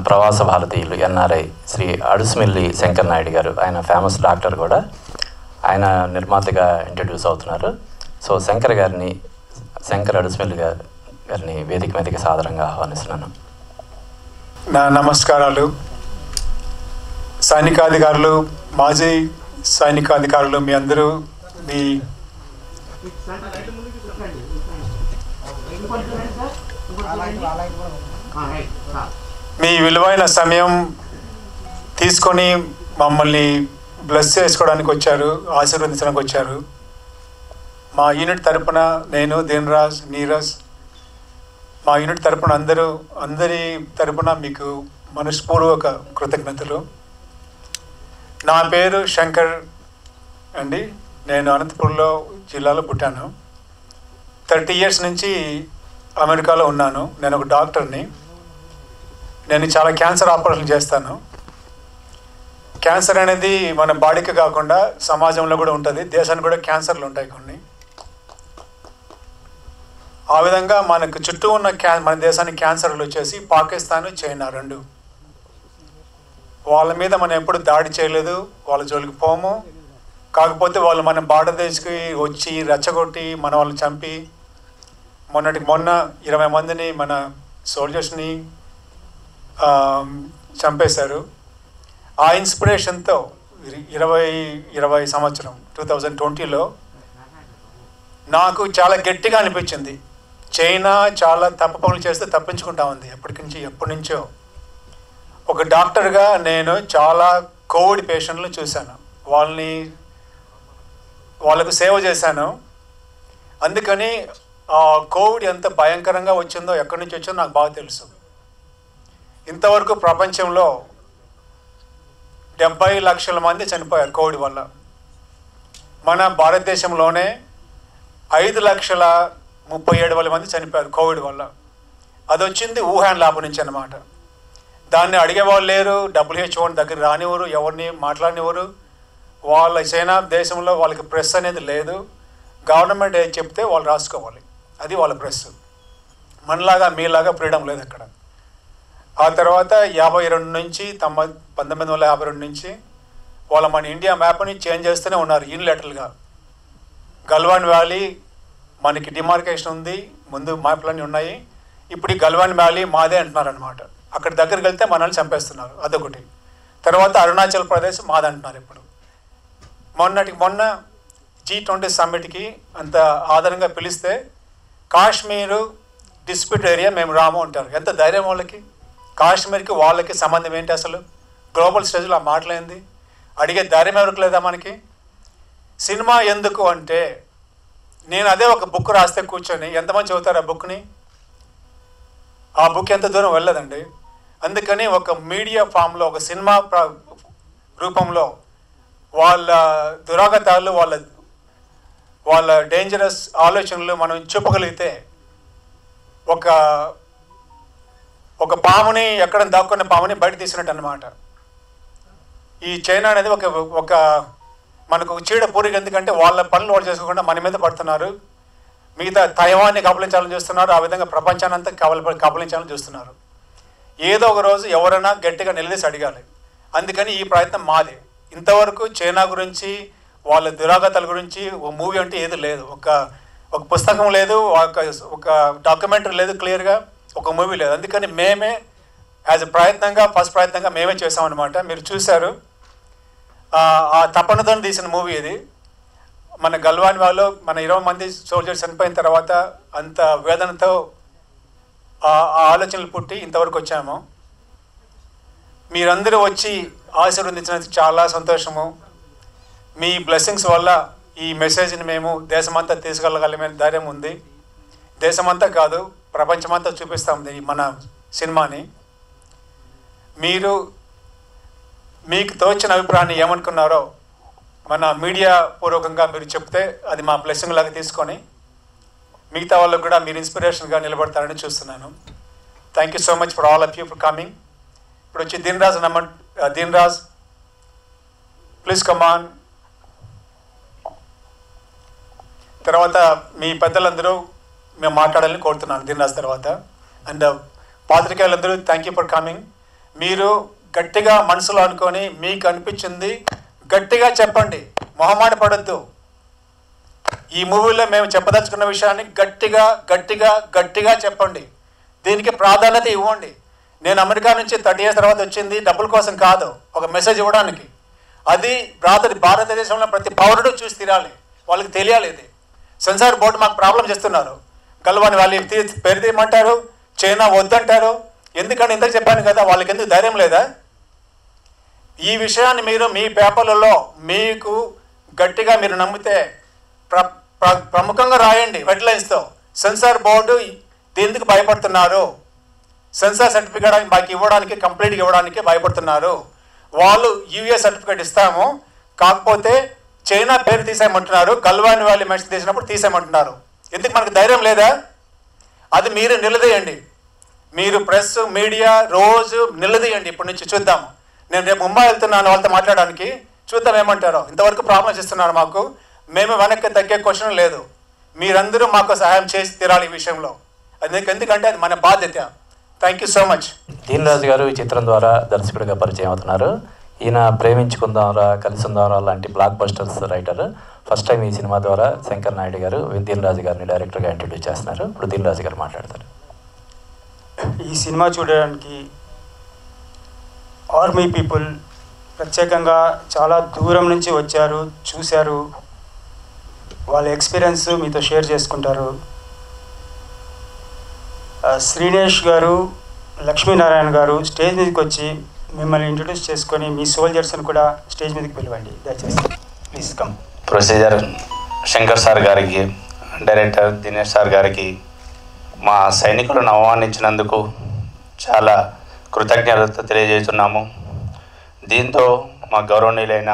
ప్రవాస భారతీయులు ఎన్ఆర్ఐ శ్రీ అడుసుమిల్లి శంకర్ నాయుడు గారు, ఆయన ఫేమస్ డాక్టర్ కూడా, ఆయన నిర్మాతగా ఇంట్రడ్యూస్ అవుతున్నారు. సో శంకర్ అడుసుమిల్లి గారిని వేదిక మీదకి సాదరంగా ఆహ్వానిస్తున్నాను. నా నమస్కారాలు. సైనికాధికారులు, మాజీ సైనికాధికారులు, మీ అందరూ మీ విలువైన సమయం తీసుకొని మమ్మల్ని బ్లెస్ చేసుకోవడానికి వచ్చారు, ఆశీర్వదించడానికి వచ్చారు. మా యూనిట్ తరపున నేను, దీనరాజ్, నీరజ్, మా యూనిట్ తరపున అందరి తరపున మీకు మనస్పూర్వక కృతజ్ఞతలు. నా పేరు శంకర్ అండి. నేను అనంతపురంలో జిల్లాలో పుట్టాను. 30 years నుంచి అమెరికాలో ఉన్నాను. నేను ఒక డాక్టర్ని. నేను చాలా క్యాన్సర్ ఆపరేషన్లు చేస్తాను. క్యాన్సర్ అనేది మన బాడీకి కాకుండా సమాజంలో కూడా ఉంటుంది, దేశానికి కూడా క్యాన్సర్లు ఉంటాయి కొన్ని. ఆ విధంగా మనకు చుట్టూ ఉన్న మన దేశానికి క్యాన్సర్లు వచ్చేసి పాకిస్తాన్, చైనా 2. వాళ్ళ మీద మనం ఎప్పుడు దాడి చేయలేదు, వాళ్ళ జోలికి పోము. కాకపోతే వాళ్ళు మన భారతదేశంకి వచ్చి రెచ్చగొట్టి మన వాళ్ళని చంపి మొన్న 20 మందిని మన సోల్జర్స్ని చంపేశారు. ఆ ఇన్స్పిరేషన్తో 2020 సంవత్సరం 2020లో నాకు చాలా గట్టిగా అనిపించింది. చైనా చాలా తప్పు పనులు చేస్తే తప్పించుకుంటా ఉంది ఎప్పటి నుంచో. ఒక డాక్టర్గా నేను చాలా కోవిడ్ పేషెంట్లు చూశాను, వాళ్ళకు సేవ చేశాను. అందుకని ఆ కోవిడ్ ఎంత భయంకరంగా వచ్చిందో, ఎక్కడి నుంచి వచ్చిందో నాకు బాగా తెలుసు. ఇంతవరకు ప్రపంచంలో 70 లక్షల మంది చనిపోయారు కోవిడ్ వల్ల. మన భారతదేశంలోనే 5,37,000 మంది చనిపోయారు కోవిడ్ వల్ల. అది వచ్చింది వుహాన్ ల్యాబ్ నుంచి అన్నమాట. దాన్ని అడిగేవాళ్ళు లేరు, WHO దగ్గర రానివ్వరు, ఎవరిని మాట్లాడినవారు. వాళ్ళ చైనా దేశంలో వాళ్ళకి ప్రెస్ అనేది లేదు. గవర్నమెంట్ ఏది చెప్తే వాళ్ళు రాసుకోవాలి, అది వాళ్ళ ప్రెస్. మనలాగా మీలాగా ఫ్రీడమ్ లేదు అక్కడ. ఆ తర్వాత 52 నుంచి 1952 నుంచి వాళ్ళ మన ఇండియా మ్యాప్ని చేంజ్ చేస్తూనే ఉన్నారు యూనిలేటరల్గా. గల్వాన్ వ్యాలీ మనకి డిమార్కేషన్ ఉంది, ముందు మ్యాప్లన్నీ ఉన్నాయి. ఇప్పుడు ఈ గల్వాన్ వ్యాలీ మాదే అంటున్నారు అనమాట. అక్కడ దగ్గరికి వెళ్తే మనల్ని చంపేస్తున్నారు, అదొకటి. తర్వాత అరుణాచల్ ప్రదేశ్ మాదంటున్నారు. ఇప్పుడు మొన్న G20 సమ్మిట్కి అంత ఆధారంగా పిలిస్తే కాశ్మీరు డిస్ప్యూట్ ఏరియా మేము రాము అంటారు. ఎంత ధైర్యం వాళ్ళకి! కాశ్మీర్కి వాళ్ళకి సంబంధం ఏంటి అసలు? గ్లోబల్ స్టేజ్లో ఆ మాటలేంది? అడిగే ధైర్యం ఎవరికి లేదా మనకి? సినిమా ఎందుకు అంటే, నేను అదే ఒక బుక్ రాస్తే కూర్చొని ఎంతమంది చదువుతారు ఆ బుక్ని? ఆ బుక్ ఎంత దూరం వెళ్ళదండి. అందుకని ఒక మీడియా ఫామ్లో, ఒక సినిమా రూపంలో వాళ్ళ దురాగతాలు, వాళ్ళ డేంజరస్ ఆలోచనలు మనం చూపగలిగితే, ఒక పాముని, ఎక్కడ దాక్కున్న పాముని బయట తీసినట్టు అన్నమాట. ఈ చైనా అనేది ఒక మనకు చీడ పూరిక. ఎందుకంటే వాళ్ళ పనులు వాళ్ళు చేసుకోకుండా మన మీద పడుతున్నారు. మిగతా తైవాన్ని కబలించాలని చూస్తున్నారు, ఆ విధంగా ప్రపంచాన్ని అంతా కబలించాలని చూస్తున్నారు. ఏదో ఒక రోజు ఎవరైనా గట్టిగా నిలదీసి అడగాలి. అందుకని ఈ ప్రయత్నం మాదే. ఇంతవరకు చైనా గురించి, వాళ్ళ దురాగతాల గురించి ఒక మూవీ అంటే ఏది లేదు, ఒక పుస్తకం లేదు, ఒక డాక్యుమెంటరీ లేదు, క్లియర్గా ఒక మూవీ లేదు. అందుకని మేమే ఫస్ట్ ప్రయత్నంగా మేమే చేసామన్నమాట. మీరు చూశారు, ఆ తపనతో తీసిన మూవీ ఇది. మన గల్వాన్ వాళ్ళు మన 20 మంది సోల్జర్స్ చనిపోయిన తర్వాత అంత వేదనతో ఆ ఆలోచనలు పుట్టి ఇంతవరకు వచ్చాము. మీరందరూ వచ్చి ఆశీర్వదించినందుకు చాలా సంతోషము. మీ బ్లెస్సింగ్స్ వల్ల ఈ మెసేజ్ని మేము దేశమంతా తీసుకెళ్ళగలమనే ధైర్యం ఉంది. దేశమంతా కాదు, ప్రపంచమంతా చూపిస్తాం మన సినిమాని. మీకు తోచిన అభిప్రాయాన్ని ఏమనుకున్నారో మన మీడియా పూర్వకంగా మీరు చెప్తే అది మా బ్లెస్సింగ్ లాగా తీసుకొని మిగతా వాళ్ళకు కూడా మీరు ఇన్స్పిరేషన్గా నిలబడతారని చూస్తున్నాను. Thank you so much for all of you for coming. ఇప్పుడు వచ్చి దీనరాజ్ ప్లీజ్ కమాన్. తర్వాత మీ పెద్దలందరూ మేము మాట్లాడాలని కోరుతున్నాను దీనరాజ్ తర్వాత. అండ్ పాత్రికేయులందరూ థ్యాంక్ యూ ఫర్ కమింగ్. మీరు గట్టిగా మనసులో అనుకొని మీకు అనిపించింది గట్టిగా చెప్పండి, మొహమాట పడద్దు. ఈ మూవీలో మేము చెప్పదలుచుకున్న విషయాన్ని గట్టిగా గట్టిగా గట్టిగా చెప్పండి, దీనికి ప్రాధాన్యత ఇవ్వండి. నేను అమెరికా నుంచి 30 years తర్వాత వచ్చింది డబ్బుల కోసం కాదు, ఒక మెసేజ్ ఇవ్వడానికి. అది భారతదేశంలో ప్రతి పౌరుడు చూసి తీరాలి, వాళ్ళకి తెలియాలి. ఇది సెన్సార్ బోర్డు మాకు ప్రాబ్లం చేస్తున్నారు. గల్వాన్ వ్యాలీ పేరు తీయమంటారు, చైనా వద్దంటారు. ఎందుకంటే ఇంతకు చెప్పాను కదా, వాళ్ళకి ఎందుకు ధైర్యం లేదా? ఈ విషయాన్ని మీరు మీ పేపర్లలో మీకు గట్టిగా మీరు నమ్మితే ప్రముఖంగా రాయండి హెడ్లైన్స్తో. సెన్సార్ బోర్డు దీనికి భయపడుతున్నారు, సెన్సార్ సర్టిఫికేట్ మాకు ఇవ్వడానికి కంప్లీట్గా ఇవ్వడానికి భయపడుతున్నారు. వాళ్ళు యూఎస్ సర్టిఫికేట్ ఇస్తాము, కాకపోతే చైనా పేరు తీసేయమంటున్నారు, గల్వాన్ వ్యాలీ మెన్షన్ తీసినప్పుడు తీసేయమంటున్నారు. ఎందుకు మనకు ధైర్యం లేదా? అది మీరు నిలదీయండి. మీరు ప్రెస్ మీడియా రోజు నిలదీయండి. ఇప్పటి నుంచి చూద్దాం. నేను రేపు ముంబై వెళ్తున్నాను వాళ్ళతో మాట్లాడడానికి, చూద్దాం ఏమంటారో. ఇంతవరకు ప్రాబ్లమ్స్ ఇస్తున్నారు మాకు, మేము వెనక్కి తగ్గే క్వశ్చన్ లేదు. మీరందరూ మాకు సహాయం చేసి తీరాలి ఈ విషయంలో. ఎందుకంటే అది మన బాధ్యత. Thank you so much. Deen Raju గారు ఈ చిత్రం ద్వారా దర్శకుడిగా పరిచయం అవుతున్నారు. ఈయన ప్రేమించుకుందాంరా, కలిసిందాంరా లాంటి black busters writer. First time ఈ సినిమా ద్వారా శంకర్ నాయుడు గారు దీన్ రాజు గారిని డైరెక్టర్గా ఇంట్రడ్యూస్ చేస్తున్నారు. ఇప్పుడు దీన్ రాజు గారు మాట్లాడతారు. ఈ సినిమా చూడడానికి ఆర్మీ పీపుల్ ప్రత్యేకంగా చాలా దూరం నుంచి వచ్చారు, చూశారు. వాళ్ళ ఎక్స్పీరియన్స్ మీతో షేర్ చేసుకుంటారు. శ్రీనేష్ గారు, లక్ష్మీనారాయణ గారు స్టేజ్ మీదకి వచ్చి మిమ్మల్ని ఇంట్రొడ్యూస్ చేసుకొని మీ సోల్జర్స్ని కూడా స్టేజ్ మీదకి పిలవండి దయచేసి. Please come. Procedure Shankar sir గారికి, డైరెక్టర్ దినేష్ సార్ గారికి మా సైనికులను ఆహ్వానించినందుకు చాలా కృతజ్ఞత తెలియజేస్తున్నాము. దీంతో మా గౌరవనీయులైన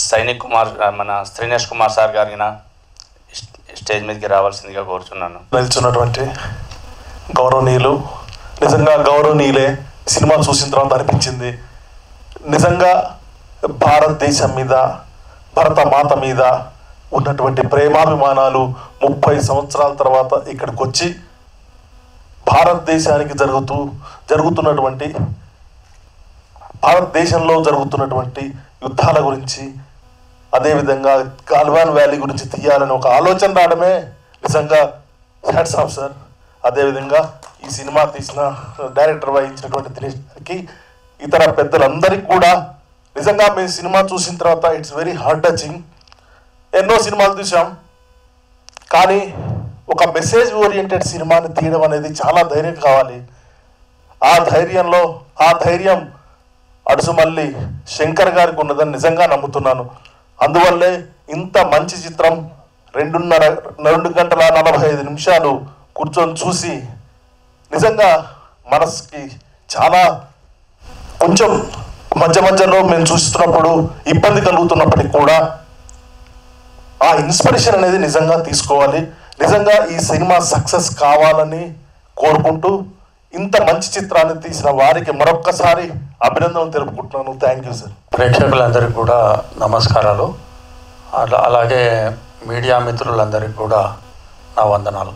సైనిక్ కుమార్, మన శ్రీనేష్ కుమార్ సార్ గారిన స్టేజ్ మీదకి రావాల్సిందిగా కోరుచున్నాను. నిల్చున్నటువంటి గౌరవనీయులు, నిజంగా గౌరవనీయులే. సినిమా చూసిన తర్వాత అనిపించింది, నిజంగా భారతదేశం మీద, భరత మాత మీద ఉన్నటువంటి ప్రేమాభిమానాలు 30 సంవత్సరాల తర్వాత ఇక్కడికి వచ్చి భారతదేశానికి జరుగుతున్నటువంటి భారతదేశంలో జరుగుతున్నటువంటి యుద్ధాల గురించి, అదేవిధంగా గల్వాన్ వ్యాలీ గురించి తీయాలని ఒక ఆలోచన రావడమే నిజంగా హ్యాట్స్ ఆఫ్ సార్. అదేవిధంగా ఈ సినిమా తీసిన డైరెక్టర్ వహించినటువంటి దినేష్ గారికి, ఇతర పెద్దలందరికీ కూడా నిజంగా మేము సినిమా చూసిన తర్వాత ఇట్స్ వెరీ హార్ట్ టచింగ్. ఎన్నో సినిమాలు చూసాం, కానీ ఒక మెసేజ్ ఓరియంటెడ్ సినిమాని తీయడం అనేది చాలా ధైర్యం కావాలి. ఆ ధైర్యం అడుసుమల్లి శంకర్ గారికి ఉన్నదని నిజంగా నమ్ముతున్నాను. అందువల్లే ఇంత మంచి చిత్రం 2 గంటల 45 నిమిషాలు కూర్చొని చూసి నిజంగా మనసుకి చాలా కొంచెం మధ్యలో మేము చూస్తున్నప్పుడు ఇబ్బంది కలుగుతున్నప్పటికీ కూడా ఆ ఇన్స్పిరేషన్ అనేది నిజంగా తీసుకోవాలి. నిజంగా ఈ సినిమా సక్సెస్ కావాలని కోరుకుంటూ ఇంత మంచి చిత్రాన్ని తీసిన వారికి మరొక్కసారి అభినందనలు తెలుపుకుంటున్నాను. Thank you sir. ప్రేక్షకులందరికీ కూడా నమస్కారాలు. అలాగే మీడియా మిత్రులందరికీ కూడా నా వందనాలు.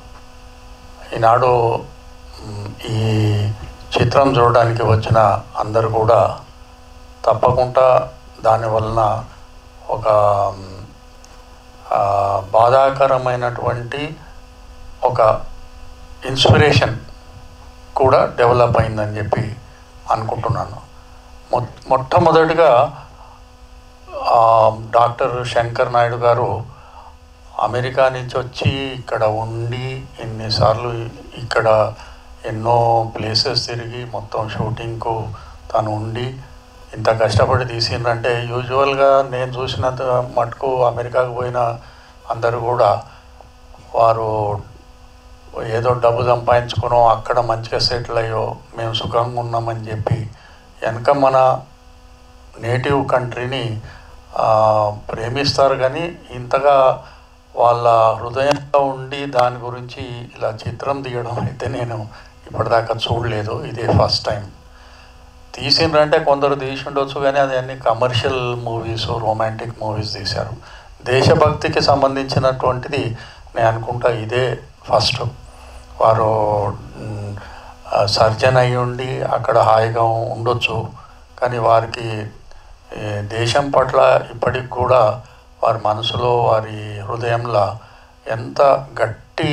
ఈనాడు ఈ చిత్రం చూడడానికి వచ్చిన అందరూ కూడా తప్పకుండా దానివలన ఒక బాధాకరమైనటువంటి ఒక ఇన్స్పిరేషన్ కూడా డెవలప్ అయిందని చెప్పి అనుకుంటున్నాను. మొట్టమొదటిగా డాక్టర్ శంకర్ నాయుడు గారు అమెరికా నుంచి వచ్చి ఇక్కడ ఉండి ఎన్నిసార్లు ఇక్కడ ఎన్నో ప్లేసెస్ తిరిగి మొత్తం షూటింగ్కు తను ఉండి ఇంత కష్టపడి తీసిండ్రంటే, యూజువల్గా నేను చూసినంత మటుకు అమెరికాకు పోయిన అందరూ కూడా వారు ఏదో డబ్బు సంపాదించుకునో అక్కడ మంచిగా సెటిల్ అయ్యో మేము సుఖంగా ఉన్నామని చెప్పి వెనక మన నేటివ్ కంట్రీని ప్రేమిస్తారు. కానీ ఇంతగా వాళ్ళ హృదయంలో ఉండి దాని గురించి ఇలా చిత్రం తీయడం అయితే నేను ఇప్పటిదాకా చూడలేదు. ఇదే ఫస్ట్ టైం. తీసిండ్రంటే కొందరు తీసి ఉండొచ్చు, కానీ అది అన్ని కమర్షియల్ మూవీస్, రొమాంటిక్ మూవీస్ తీశారు. దేశభక్తికి సంబంధించినటువంటిది నేను అనుకుంటా ఇదే ఫస్ట్. వారు సర్జన్ అయి ఉండి అక్కడ హాయిగా ఉండొచ్చు, కానీ వారికి దేశం పట్ల ఇప్పటికి కూడా వారి మనసులో వారి హృదయంలో ఎంత గట్టి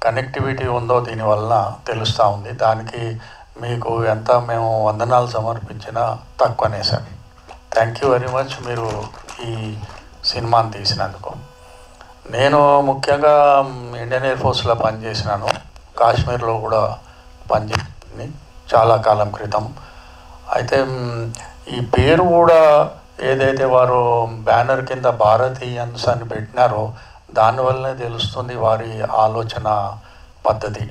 కనెక్టివిటీ ఉందో దీనివల్ల తెలుస్తూ ఉంది. దానికి మీకు ఎంత మేము వందనాలు సమర్పించినా తక్కువనే sir. Thank you very much మీరు ఈ సినిమాని తీసినందుకు. నేను ముఖ్యంగా ఇండియన్ ఎయిర్ ఫోర్స్లో పనిచేసినాను, కాశ్మీర్లో కూడా పనిచేసింది చాలా కాలం క్రితం. అయితే ఈ పేరు కూడా ఏదైతే వారు బ్యానర్ కింద భారతీయన్స్ అని పెట్టినారో దానివల్లనే తెలుస్తుంది వారి ఆలోచన పద్ధతి.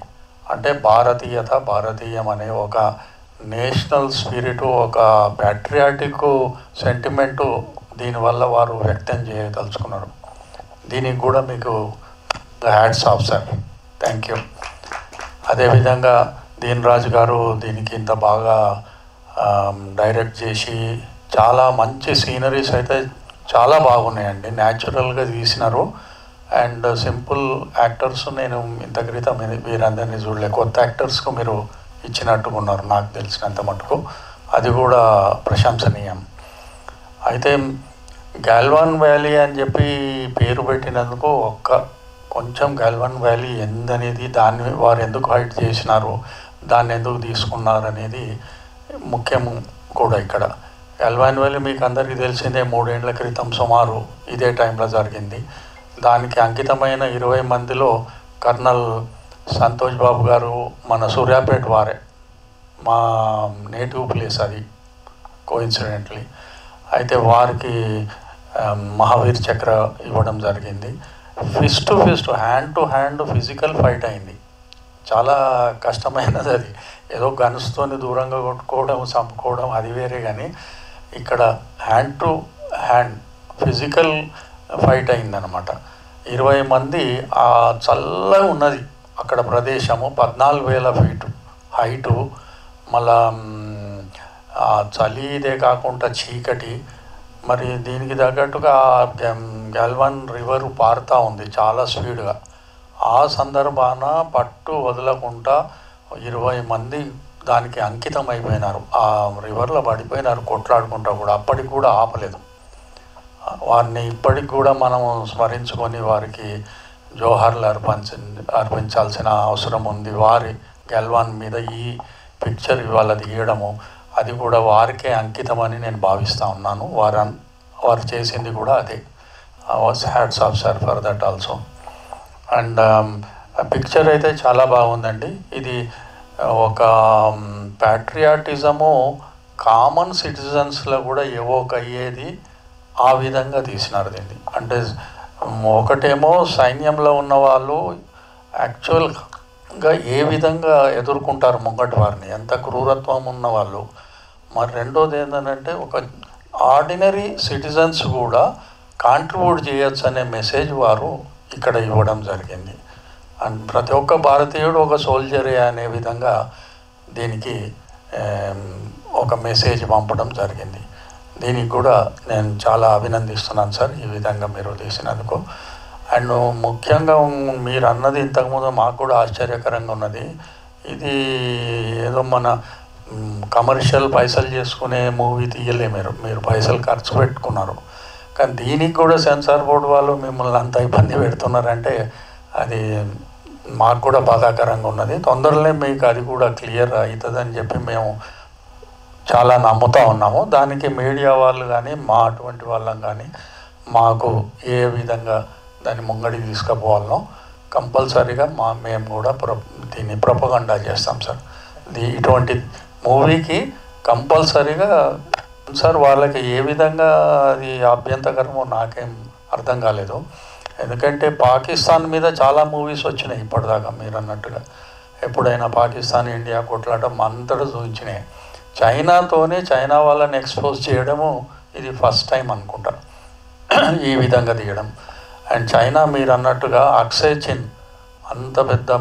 అంటే భారతీయత, భారతీయం అనే ఒక నేషనల్ స్పిరిట్, ఒక ప్యాట్రియాటిక్ సెంటిమెంటు దీనివల్ల వారు వ్యక్తం చేయదలుచుకున్నారు. దీనికి కూడా మీకు hats off sir, thank you. అదేవిధంగా దీన్ రాజు గారు దీనికి ఇంత బాగా డైరెక్ట్ చేసి చాలా మంచి సీనరీస్ అయితే చాలా బాగున్నాయండి, న్యాచురల్గా తీసినారు. అండ్ సింపుల్ యాక్టర్స్ నేను ఇంత క్రితం వీరందరినీ చూడలే, కొత్త యాక్టర్స్కు మీరు ఇచ్చినట్టుగా ఉన్నారు నాకు తెలిసినంత మటుకు, అది కూడా ప్రశంసనీయం. అయితే గాల్వాన్ వ్యాలీ అని చెప్పి పేరు పెట్టినందుకు కొంచెం గాల్వాన్ వ్యాలీ ఎందనేది, దాన్ని వారు ఎందుకు హైట్ చేసినారు, దాన్ని ఎందుకు తీసుకున్నారు అనేది ముఖ్యం కూడా. ఇక్కడ గాల్వాన్ వ్యాలీ మీకు అందరికీ తెలిసిందే, 3 ఏళ్ల క్రితం సుమారు ఇదే టైంలో జరిగింది. దానికి అంకితమైన 20 మందిలో కర్నల్ సంతోష్ బాబు గారు మన సూర్యాపేట వారే, మా నేటివ్ ప్లేస్ అది కోఇన్సిడెంట్లీ. అయితే వారికి మహావీర్ చక్ర ఇవ్వడం జరిగింది. Face to face, hand to hand physical fight అయింది. చాలా కష్టమైనది అది, ఏదో గన్స్తోని దూరంగా కొట్టుకోవడం చంపుకోవడం అది వేరే, కానీ ఇక్కడ hand to hand physical fight అయిందనమాట. 20 మంది ఆ చల్లగా ఉన్నది అక్కడ ప్రదేశము, 14,000 ఫీటు హైటు, మళ్ళా చలి ఇదే కాకుండా చీకటి. మరి దీనికి తగ్గట్టుగా గాల్వాన్ రివర్ పారుతూ ఉంది చాలా స్పీడ్గా. ఆ సందర్భాన పట్టు వదలకుండా 20 మంది దానికి అంకితం అయిపోయినారు, ఆ రివర్లో పడిపోయినారు కొట్లాడుకుంటా కూడా. అప్పటికి కూడా ఆపలేదు. వారిని ఇప్పటికి కూడా మనం స్మరించుకొని వారికి జోహార్లు అర్పించాల్సిన అవసరం ఉంది. వారి గాల్వాన్ మీద ఈ పిక్చర్ ఇవాళ తీయడము అది కూడా వారికే అంకితం అని నేను భావిస్తూ ఉన్నాను. వారు చేసింది కూడా అదే. Hats off sir for that also. And picture అయితే చాలా బాగుందండి. ఇది ఒక ప్యాట్రియాటిజము కామన్ సిటిజన్స్లో కూడా ఎవోక్ అయ్యేది, ఆ విధంగా తీసినారు దీన్ని. అంటే ఒకటేమో సైన్యంలో ఉన్న వాళ్ళు యాక్చువల్గా ఏ విధంగా ఎదుర్కొంటారు ముంగటి వారిని, ఎంత క్రూరత్వం ఉన్న వాళ్ళు. మరి రెండోది ఏంటంటే ఒక ఆర్డినరీ సిటిజన్స్ కూడా కాంట్రిబ్యూట్ చేయొచ్చు అనే మెసేజ్ వారు ఇక్కడ ఇవ్వడం జరిగింది. అండ్ ప్రతి ఒక్క భారతీయుడు ఒక సోల్జరే అనే విధంగా దీనికి ఒక మెసేజ్ పంపడం జరిగింది. దీనికి కూడా నేను చాలా అభినందిస్తున్నాను సార్, ఈ విధంగా మీరు తీసినందుకు. అండ్ ముఖ్యంగా మీరు అన్నది ఇంతకుముందు మాకు కూడా ఆశ్చర్యకరంగా ఉన్నది. ఇది ఏదో మన కమర్షియల్ పైసలు చేసుకునే మూవీ తీయలే, మీరు పైసలు ఖర్చు పెట్టుకున్నారు. కానీ దీనికి కూడా సెన్సార్ బోర్డు వాళ్ళు మిమ్మల్ని అంత ఇబ్బంది పెడుతున్నారంటే అది మాకు కూడా బాధాకరంగా ఉన్నది. తొందరలో మీకు అది కూడా క్లియర్ అవుతుందని చెప్పి మేము చాలా నమ్ముతూ ఉన్నాము. దానికి మీడియా వాళ్ళు కానీ మా అటువంటి వాళ్ళం కానీ మాకు ఏ విధంగా దాన్ని ముంగడికి తీసుకుపోవాలనో కంపల్సరీగా మేము కూడా దీన్ని ప్రొపగండా చేస్తాం సార్. ఇటువంటి మూవీకి కంపల్సరీగా సార్ వాళ్ళకి ఏ విధంగా అది అభ్యంతరకరమో నాకేం అర్థం కాలేదు. ఎందుకంటే పాకిస్తాన్ మీద చాలా మూవీస్ వచ్చినాయి ఇప్పటిదాకా, మీరు అన్నట్టుగా ఎప్పుడైనా పాకిస్తాన్ ఇండియా కొట్లాడటం అంతటా చూపించినాయి. చైనాతోనే చైనా వాళ్ళని ఎక్స్పోజ్ చేయడము ఇది ఫస్ట్ టైం అనుకుంటా ఈ విధంగా తీయడం. అండ్ చైనా మీరు అన్నట్టుగా అక్సై చిన్ అంత పెద్ద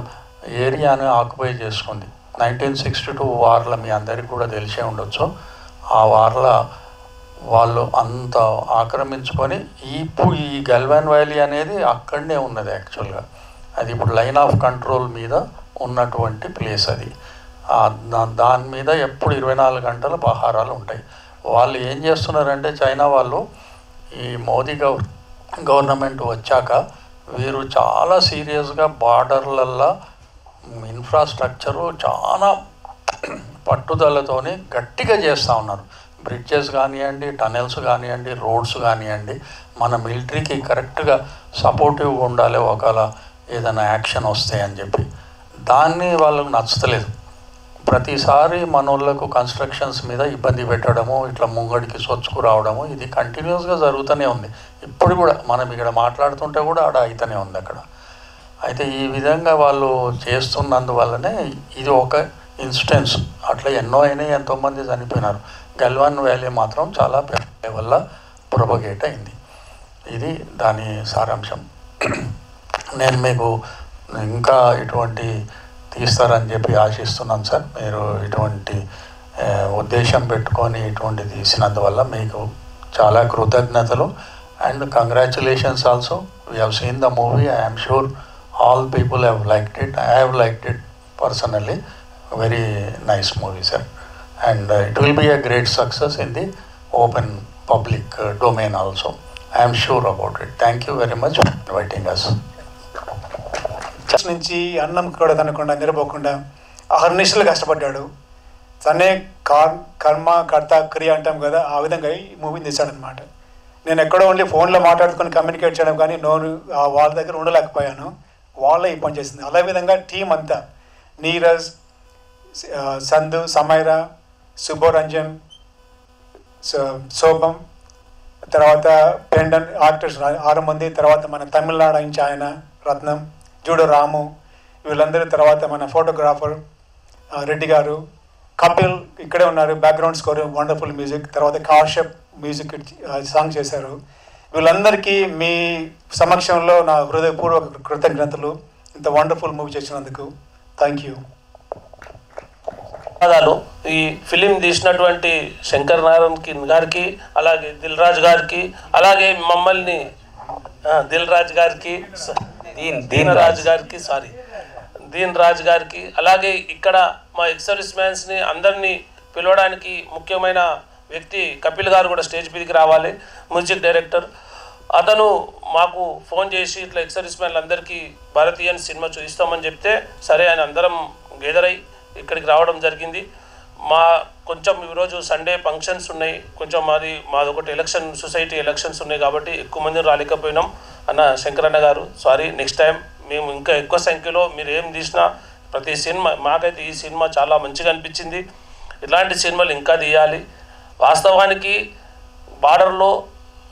ఏరియాని ఆక్యుపై చేసుకుంది 1962 వార్లో, మీ అందరికీ కూడా తెలిసే ఉండొచ్చు. ఆ వార్లో వాళ్ళు అంత ఆక్రమించుకొని ఈ గల్వాన్ వ్యాలీ అనేది అక్కడనే ఉన్నది యాక్చువల్గా. అది ఇప్పుడు లైన్ ఆఫ్ కంట్రోల్ మీద ఉన్నటువంటి ప్లేస్ అది. దాని మీద ఎప్పుడు 24 గంటలు పహారాలు ఉంటాయి. వాళ్ళు ఏం చేస్తున్నారంటే చైనా వాళ్ళు ఈ మోదీ గవర్నమెంట్ వచ్చాక వీరు చాలా సీరియస్గా బార్డర్లల్లో ఇన్ఫ్రాస్ట్రక్చరు చాలా పట్టుదలతోని గట్టిగా చేస్తూ ఉన్నారు. బ్రిడ్జెస్ కానివ్వండి, టనెల్స్ కానివ్వండి, రోడ్స్ కానివ్వండి, మన మిలిటరీకి కరెక్ట్గా సపోర్టివ్గా ఉండాలి ఒకవేళ ఏదైనా యాక్షన్ వస్తాయి అని చెప్పి. దాన్ని వాళ్ళకు నచ్చలేదు. ప్రతిసారి మన వాళ్ళకు కన్స్ట్రక్షన్స్ మీద ఇబ్బంది పెట్టడము, ఇట్లా ముంగడికి సొచ్చుకు రావడము, ఇది కంటిన్యూస్గా జరుగుతూనే ఉంది. ఇప్పుడు కూడా మనం ఇక్కడ మాట్లాడుతుంటే కూడా ఆడ అయితేనే ఉంది అక్కడ. అయితే ఈ విధంగా వాళ్ళు చేస్తున్నందువల్లనే ఇది ఒక ఇన్స్టెన్స్. అట్లా ఎన్నో అయినాయి, ఎంతోమంది చనిపోయినారు. గల్వాన్ వ్యాలీ మాత్రం చాలా పెద్ద లెవెల్లో ప్రొపగేట్ అయింది. ఇది దాని సారాంశం. నేను మీకు ఇంకా ఇటువంటి తీస్తారని చెప్పి ఆశిస్తున్నాను సార్. మీరు ఇటువంటి ఉద్దేశం పెట్టుకొని ఇటువంటి తీసినందువల్ల మీకు చాలా కృతజ్ఞతలు. And congratulations also. We have seen the movie. I am sure all people have liked it. I have liked it personally. Very nice movie, sir. And it will be a great success in the open public domain also. I am sure about it. Thank you very much for inviting us. నుంచి అన్నం కూడా తినకుండా నిరపోకుండా అహర్నిశలు కష్టపడ్డాడు. తనే కర్మ కర్త క్రియ అంటాం కదా, ఆ విధంగా ఈ మూవీని తీశాడనమాట. నేను ఎక్కడో ఓన్లీ ఫోన్లో మాట్లాడుకొని కమ్యూనికేట్ చేయడం కానీ వాళ్ళ దగ్గర ఉండలేకపోయాను. వాళ్ళే ఈ పని చేసింది. అదే విధంగా టీం అంతా నీరజ్, సంధు, సమైరా, సుబ్బోరంజన్, శోభం, తర్వాత పెండన్ ఆర్టిస్ట్ 6 మంది, తర్వాత మన తమిళనాడు నుంచి ఆయన రత్నం, జూడో రాము, వీళ్ళందరూ, తర్వాత మన ఫోటోగ్రాఫర్ రెడ్డి గారు, కపిల్ ఇక్కడే ఉన్నారు, బ్యాక్గ్రౌండ్ స్కోర్, వండర్ఫుల్ మ్యూజిక్, తర్వాత కాశ్యప్ మ్యూజిక్ సాంగ్ చేశారు. వీళ్ళందరికీ మీ సమక్షంలో నా హృదయపూర్వక కృతజ్ఞతలు ఇంత వండర్ఫుల్ మూవీ చేసినందుకు. Thank you. ధన్యవాదాలు. ఈ ఫిలిం తీసినటువంటి శంకర్ నారాయణ గారికి, అలాగే దిల్ రాజు గారికి, అలాగే మమ్మల్ని దీన్ రాజు గారికి, అలాగే ఇక్కడ మా ఎక్సర్విస్ మ్యాన్స్ని అందరినీ పిలవడానికి ముఖ్యమైన వ్యక్తి కపిల్ గారు కూడా స్టేజ్ మీదకి రావాలి, మ్యూజిక్ డైరెక్టర్. అతను మాకు ఫోన్ చేసి ఇట్లా ఎక్సర్విస్ మ్యాన్లు అందరికీ భారతీయన్ సినిమా చూపిస్తామని చెప్తే సరే అని అందరం గెదరై ఇక్కడికి రావడం జరిగింది. కొంచెం ఈరోజు సండే ఫంక్షన్స్ ఉన్నాయి, కొంచెం మాదొకటి సొసైటీ ఎలక్షన్స్ ఉన్నాయి కాబట్టి ఎక్కువ మంది రాలేకపోయినాం. అన్న శంకరన్న గారు సారీ, నెక్స్ట్ టైం మేము ఇంకా ఎక్కువ సంఖ్యలో మీరు ఏం తీసినా ప్రతి సినిమా, మాకైతే ఈ సినిమా చాలా మంచిగా అనిపించింది. ఇలాంటి సినిమాలు ఇంకా తీయాలి. వాస్తవానికి బార్డర్లో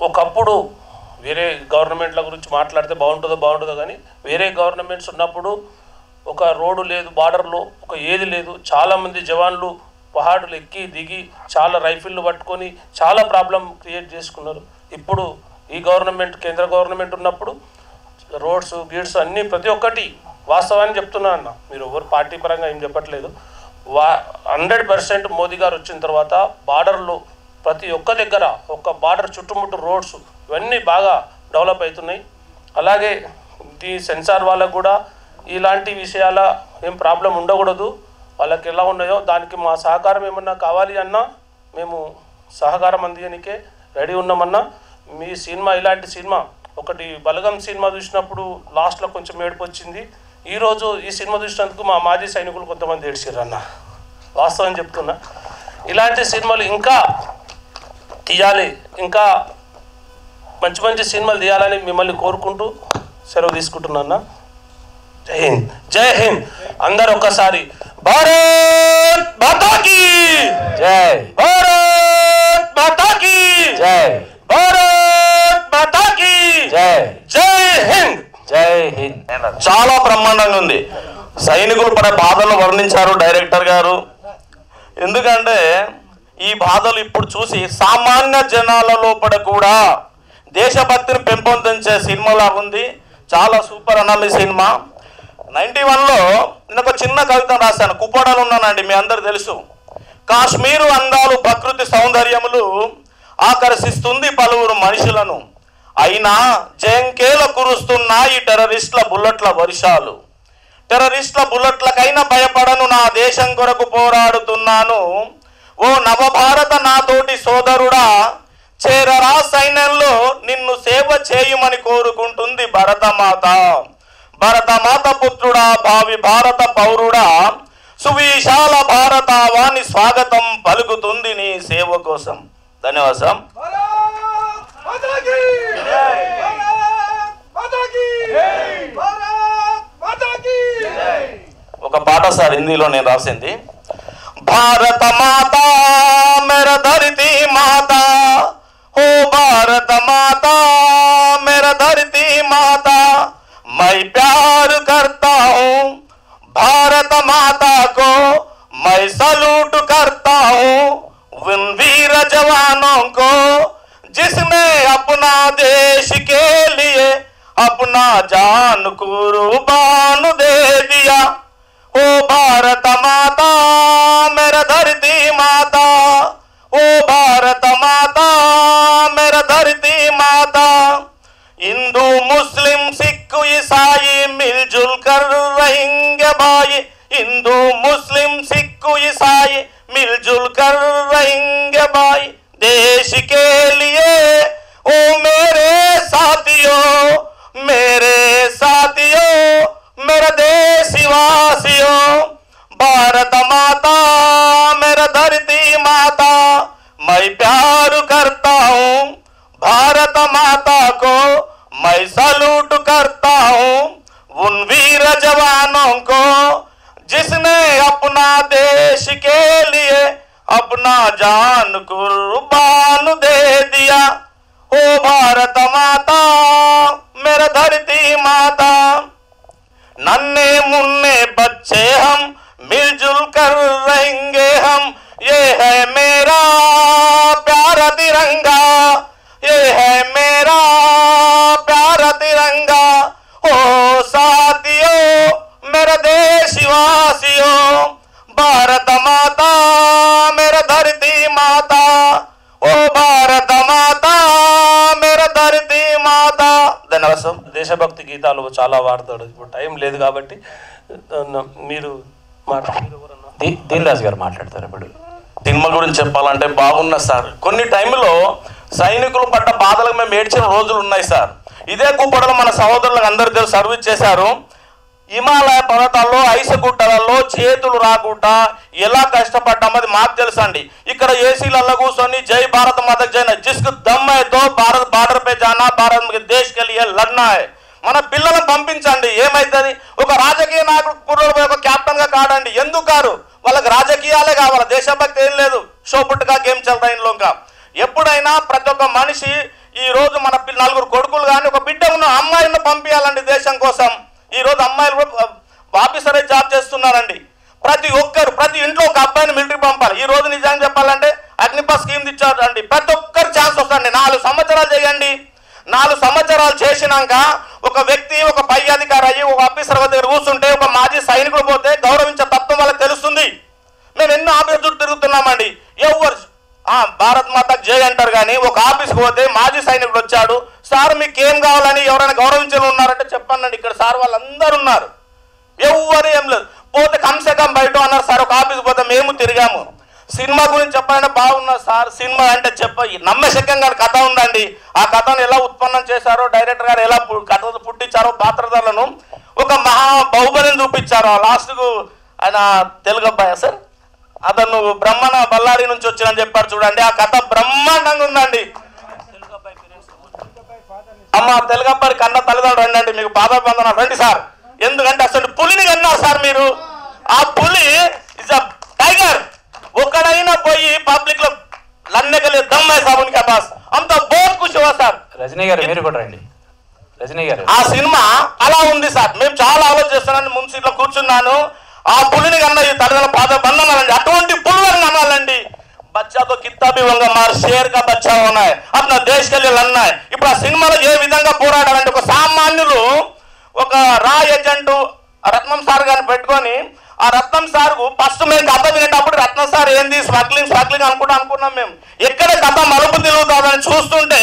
ఒకప్పుడు వేరే గవర్నమెంట్ల గురించి మాట్లాడితే బాగుంటుందో కానీ వేరే గవర్నమెంట్స్ ఉన్నప్పుడు ఒక రోడ్డు లేదు, బార్డర్లో ఒక ఏది లేదు. చాలామంది జవాన్లు పహాడులు ఎక్కి దిగి చాలా రైఫిళ్ళు పట్టుకొని చాలా ప్రాబ్లం క్రియేట్ చేసుకున్నారు. ఇప్పుడు ఈ గవర్నమెంట్, కేంద్ర గవర్నమెంట్ ఉన్నప్పుడు రోడ్స్ గీడ్స్ అన్నీ ప్రతి ఒక్కటి వాస్తవాన్ని చెప్తున్నా అన్న, మీరు ఎవరు పార్టీ పరంగా ఏం చెప్పట్లేదు. 100% మోదీ గారు వచ్చిన తర్వాత బార్డర్లో ప్రతి ఒక్క దగ్గర ఒక బార్డర్ చుట్టుముట్టు రోడ్స్ ఇవన్నీ బాగా డెవలప్ అవుతున్నాయి. అలాగే ఈ సెన్సార్ వాళ్ళకు కూడా ఇలాంటి విషయాల ఏం ప్రాబ్లం ఉండకూడదు. వాళ్ళకి ఎలా ఉన్నాయో దానికి మా సహకారం ఏమన్నా కావాలి అన్నా మేము సహకారం అందించడానికే రెడీ ఉన్నామన్నా. మీ సినిమా ఇలాంటి సినిమా ఒకటి బలగం సినిమా చూసినప్పుడు లాస్ట్లో కొంచెం ఏడుపు వచ్చింది. ఈరోజు ఈ సినిమా చూసినందుకు మా మాజీ సైనికులు కొంతమంది ఏడ్చారు అన్న, వాస్తవం చెప్తున్నా. ఇలాంటి సినిమాలు ఇంకా తీయాలి, ఇంకా మంచి మంచి సినిమాలు తీయాలని మిమ్మల్ని కోరుకుంటూ సెలవు తీసుకుంటున్నా. జై హింద్, జై హింద్. అందరు ఒక్కసారి భారత్ మాతాకి జై, భారత్ మాతాకి జై, భారత్ మాతాకి జై, జై హింద్, జై హింద్. చాలా బ్రహ్మాండంగా ఉంది. సైనికులు పడే బాధలు వర్ణించారు డైరెక్టర్ గారు. ఎందుకంటే ఈ బాధలు ఇప్పుడు చూసి సామాన్య జనాల లోపల కూడా దేశభక్తిని పెంపొందించే సినిమాలా ఉంది. చాలా సూపర్ అనాలి సినిమా. 91లో నేను ఒక చిన్న కవిత రాశాను. కుప్పడాలు ఉన్నానండి, మీ అందరు తెలుసు. కాశ్మీరు అందాలు, ప్రకృతి సౌందర్యములు ఆకర్షిస్తుంది పలువురు మనుషులను. అయినా జంకేల కురుస్తున్న ఈ టెర్రరిస్టుల బుల్లెట్ల వర్షాలు. టెర్రరిస్టుల బుల్లెట్లకైనా భయపడను, నా దేశం కొరకు పోరాడుతున్నాను. ఓ నవభారత నాతోటి సోదరుడా, చేరరా సైన్యంలో, నిన్ను సేవ చేయమని కోరుకుంటుంది భరతమాత. భరతమాత పుత్రుడా, భావి భారత పౌరుడా, సువిశాల భారత వాణి స్వాగతం పలుకుతుంది నీ సేవ కోసం. ధన్యవాదం. ఒక పాట సార్ హిందీలో నేను రాసింది. భారత మాత మేరా ధరతీ మాత, ఓ భారత మాత మేరా ధరతీ మాత, मैं प्यार करता हूँ भारत माता को, मैं सलूट करता हूँ उन वीर जवानों को, जिसने अपना देश के लिए अपना जान कुर्बान दे दिया. ओ भारत माता मेरा धरती माता, ओ भारत माता मेरा धरती माता. हिंदू मुस्लिम सिख ईसाई मिलजुल कर रहेंगे भाई, हिंदू मुस्लिम सिख ईसाई मिलजुल कर रहेंगे भाई, देश के लिए ओ मेरे साथियों, मेरे साथियों, मेरा देशवासियों. भारत माता मेरा धरती माता, मैं प्यार करता हूँ भारत माता को, मैं सलूट करता हूँ उन वीर जवानों को, जिसने अपना देश के लिए अपना जान कुर्बान दे दिया. ओ भारत माता मेरा धरती माता. नन्हे मुन्ने बच्चे हम मिलजुल कर रहेंगे हम, ये है मेरा प्यारा तिरंगा, ये है मेरा प्यारा तिरंगा. ओ साथियों मेरा देशवासियों, भारत माता मेरा धरती माता, ओ भारत माता मेरा धरती माता. ధన్యవాదం. దేశభక్తి గీతాలు చాలా వాడతాడు. ఇప్పుడు టైం లేదు కాబట్టి మీరు దీన్ రాజు గారు మాట్లాడతారు. ఇప్పుడు సినిమా గురించి చెప్పాలంటే బాగున్నా సార్. కొన్ని టైంలో సైనికులు పడ్డ బాధలకు మేము ఏడ్చిన రోజులు ఉన్నాయి సార్. ఇదే కూపడలో మన సహోదరులకు అందరికీ సర్వీస్ చేశారు. హిమాలయ పర్వతాల్లో ఐసగుట్టలలో చేతులు రాకుండా ఎలా కష్టపడ్డామది మాకు తెలుసు అండి. ఇక్కడ ఏసీలలో కూర్చొని జై భారత మాతకు జైన జిస్కు దమ్ హై తో భారత్ బార్డర్ పే జానా, భారత్ దేశ్ కే లియే లడ్నా హై. మన పిల్లలను పంపించండి, ఏమైతుంది? ఒక రాజకీయ నాయకుడు ఒక కెప్టెన్ గా కాడండి. ఎందుకు కారు? వాళ్ళకి రాజకీయాలే కావాలి, దేశభక్తి ఏం లేదు. షోపుట్టుగా గేమ్ చల్తా ఇంట్లో. ఇంకా ఎప్పుడైనా ప్రతి ఒక్క మనిషి ఈ రోజు మన నలుగురు కొడుకులు కానీ ఒక బిడ్డ ఉన్న అమ్మాయిని పంపించాలండి దేశం కోసం. ఈ రోజు అమ్మాయిలు కూడా ఆఫీసరే జాబ్ చేస్తున్నారండి. ప్రతి ఒక్కరు ప్రతి ఇంట్లో ఒక అబ్బాయిని మిలిటరీ పంపాలి. ఈ రోజు నిజంగా చెప్పాలంటే అగ్నిపథ్ స్కీమ్ ఇచ్చారు అండి. ప్రతి ఒక్కరు ఛాన్స్ వస్తుంది. 4 సంవత్సరాలు చేయండి. 4 సంవత్సరాలు చేసినాక ఒక వ్యక్తి ఒక పై అధికారి అయ్యి ఒక ఆఫీసర్ దగ్గర కూర్చుంటే ఒక మాజీ సైనికుడు పోతే గౌరవించే తత్వం వాళ్ళకి తెలుస్తుంది. మేము ఎన్నో ఆఫీస్ చుట్టూ తిరుగుతున్నామండి. ఎవరు భారత్ మాతకు జై అంటారు కానీ ఒక ఆఫీస్కి పోతే మాజీ సైనికుడు వచ్చాడు, సార్ మీకు ఏం కావాలని ఎవరైనా గౌరవించే ఉన్నారంటే చెప్పండి. ఇక్కడ సార్ వాళ్ళందరూ ఉన్నారు, ఎవరు ఏం లేదు. పోతే కమ్సే కమ్ బయట అన్నారు సార్. ఒక ఆఫీస్కి పోతే మేము తిరిగాము. సినిమా గురించి చెప్పాలంటే బాగున్నారు సార్. సినిమా అంటే నమ్మశక్యంగా కథ ఉందండి. ఆ కథను ఎలా ఉత్పన్నం చేశారో, డైరెక్టర్ గారు ఎలా కథ పుట్టించారో, పాత్రధారులను ఒక మహా బాహుబలిని చూపించారు. లాస్ట్కు ఆయన తెలుగు అబ్బాయి సార్, అతను బ్రహ్మణ బళ్ళారి నుంచి వచ్చినని చెప్పారు చూడండి. ఆ కథ బ్రహ్మాండంగా ఉందండి. అమ్మ తెలుగు అబ్బాయి కన్న తల్లిదండ్రులు రండి అండి, మీకు పాదాభివందనాలు రండి సార్. ఎందుకంటే అసలు పులిని కన్నారు సార్ మీరు. ఆ పులి ఇస్ అ టైగర్. ఒకడైనా పోయి పబ్లిక్ లో లన్నే కలి దమ్ హై సాబ్ ఉన్కే పాస్, అంత బోత్ కుష్ హువా సార్. రజనీ గారు మీరు కూడా రండి. రజనీ గారు ఆ సినిమా అలా ఉంది సార్. మేము చాలా ఆలోచిస్తున్నాను. ముందు సీట్లో కూర్చున్నాను. ఆ పులిని కన్నా ఈ తల్లిదండ్రుల పాదాభివందనాలండి. అటువంటి పులులను కనాలండి. बच्चा तो कितना भी होगा मार शेर का बच्चा होना है, अपना देश के लिए लड़ना है. ఇప్పుడు ఆ సినిమాలో ఏ విధంగా పోరాడాలంటే ఒక సామాన్యులు ఒక రా ఏజెంట్ రత్నం సార్ గారిని పెట్టుకొని ఆ రత్నం సార్ ఫస్ట్ మేము కథ వినేటప్పుడు రత్నం సార్ ఏంది స్మగ్లింగ్ అనుకున్నాం మేము. ఎక్కడ కథ మలుపు తిరుగుతుందని చూస్తుంటే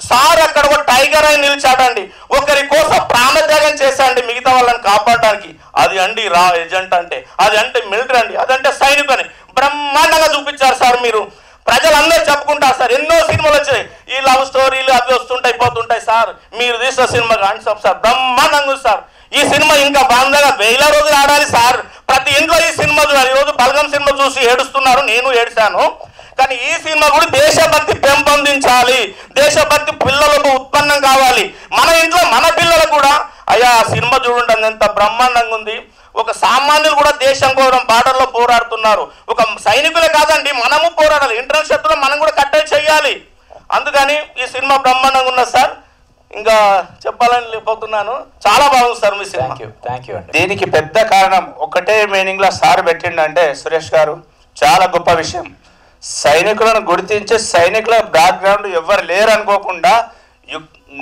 సార్ అక్కడ ఒక టైగర్ అయి నిలిచాడండి, ఒకరి కోసం ప్రాణత్యాగం చేశాడండి మిగతా వాళ్ళని కాపాడడానికి. అది అండి రా ఏజెంట్ అంటే, అది అంటే మిలిటరీ అండి, అదంటే సైనికు అని బ్రహ్మాండంగా చూపించారు సార్. మీరు ప్రజలందరూ చెప్పుకుంటారు సార్, ఎన్నో సినిమాలు వచ్చాయి, ఈ లవ్ స్టోరీలు అవి వస్తుంటాయి పోతుంటాయి సార్. మీరు తీసిన సినిమా కాన్సెప్ట్ సార్ బ్రహ్మాండంగా ఉంది సార్. ఈ సినిమా ఇంకా బాగా 1000 రోజులు ఆడాలి సార్. ప్రతి ఇంట్లో ఈ సినిమా చూడాలి. ఈరోజు బలగం సినిమా చూసి ఏడుస్తున్నారు, నేను ఏడ్చాను. కానీ ఈ సినిమా కూడా దేశభక్తి పెంపొందించాలి, దేశభక్తి పిల్లలకు ఉత్పన్నం కావాలి. మన ఇంట్లో మన పిల్లలు కూడా అయ్యా సినిమా చూడండి ఎంత బ్రహ్మాండంగా ఉంది. ఒక సామాన్యులు కూడా దేశం కోసం బార్డర్లో పోరాడుతున్నారు. ఒక సైనికులే కాదండి, మనము పోరాడాలి. ఇంటర్నల్ శత్రువులు మనం కూడా కట్టడి చేయాలి. అందుకని ఈ సినిమా బ్రహ్మాండంగా ఉన్నది సార్. ఇంకా చెప్పాలని లేకపోతున్నాను. చాలా బాగుంది sir me cinema. Thank you అండి. దీనికి పెద్ద కారణం ఒకటే మీనింగ్లో సార్ పెట్టిండంటే సురేష్ గారు చాలా గొప్ప విషయం. సైనికులను గుర్తించే సైనికుల బ్యాక్గ్రౌండ్ ఎవరు లేరు అనుకోకుండా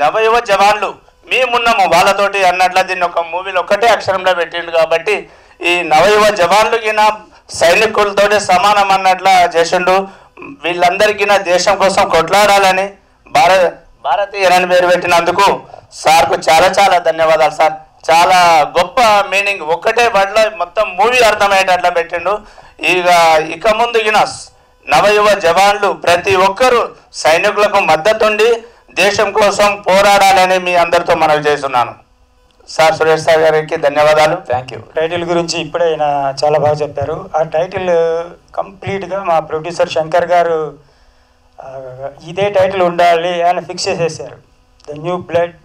నవయువ జవాన్లు మేమున్నాము వాళ్ళతోటి అన్నట్ల దీన్ని ఒక మూవీలో ఒకటే అక్షరంలో పెట్టిండు. కాబట్టి ఈ నవయువ జవాన్లు గిన సైనికులతోటి సమానం అన్నట్లా చేసిండు. వీళ్ళందరికీ దేశం కోసం కొట్లాడాలని భారతీయులని పేరు పెట్టినందుకు సార్కు చాలా చాలా ధన్యవాదాలు సార్. చాలా గొప్ప మీనింగ్ ఒక్కటే వర్డ్లో మొత్తం మూవీ అర్థమయ్యేటట్లా పెట్టిండు. ఇక ముందు నవయువ జవాన్లు ప్రతి ఒక్కరూ సైనికులకు మద్దతుండి దేశం కోసం పోరాడాలని మీ అందరితో మనవి చేస్తున్నాను. సార్ సురేష్ సార్ గారికి ధన్యవాదాలు. Thank you. టైటిల్ గురించి ఇప్పుడే ఆయన చాలా బాగా చెప్పారు. ఆ టైటిల్ కంప్లీట్గా మా ప్రొడ్యూసర్ శంకర్ గారు ఇదే టైటిల్ ఉండాలి అని ఫిక్స్ చేసేసారు. The new blood